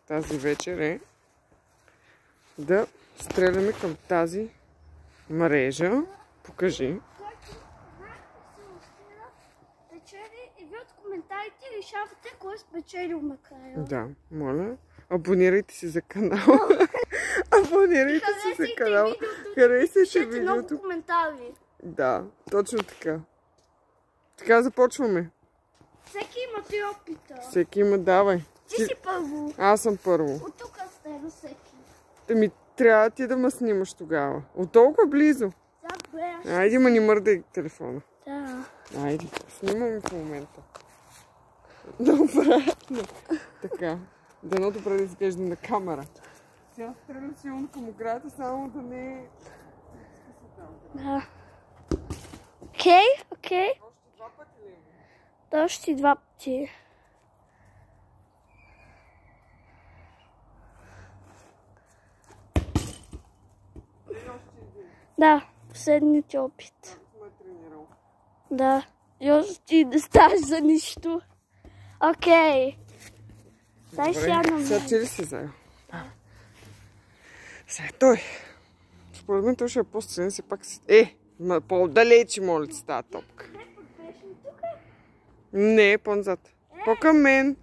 тази вечер е да стреляме към тази мрежа. Покажи. И вие от коментарите решавате кой е спечелил накрая. Да, моля. Абонирайте се за канала. Абонирайте се за канала. Харесайте видеото. Много коментари. Да, точно така. Така започваме. Всеки има 3 опита. Всеки има, давай. Ти си първо. Аз съм първо. От тук сте на всеки. Ами, трябва ти да ме снимаш тогава. От толкова близо. Айде, ма ни мърдай телефона. Да. Айде, снимам в момента. Добре. Така. Дано добре да изглежда на камера. Сега стреля силно към оградата, само да не е... Да. Окей. Още 2 пъти ли? Да, още 2 пъти. Да, последният опит. Да, и още ти не ставаш за нищо. Окей. Дай сега на мен. Сега ти ли си заел? Сега той. Според мен той ще е по-сценен си пак си... по-далече, моля ти, тази топка. Не, по-назад. По-към мен.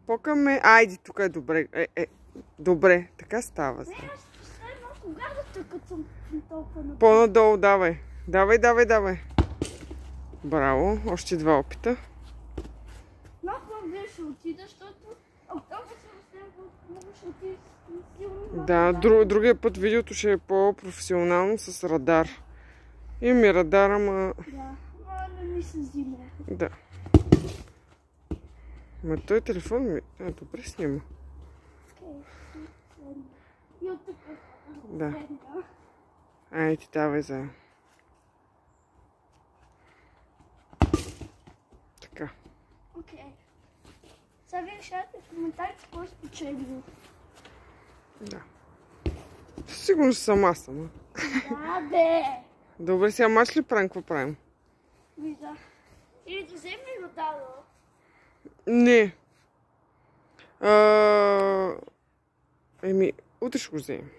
По-към мен. Айде, тук е добре. Добре, така става. По-надолу, давай. Давай. Браво, още 2 опита. Много вие ще отида, защото ще отида силно. Да, другия път видеото ще е по-професионално с радар. Имаме радар, ама... Да, но не се взима. Да. Ма той телефон ми... добре снима. И от тук. Да. Ай, ти давай за... Така. Окей. Сега ви решавате в коментарите кой спечелил. Да. Сигурно съм аз сама. Да, бе! Добре, сега мач ли правим? Какво правим? Вижда. Или да вземе и родало? Не. Утре ще го вземем.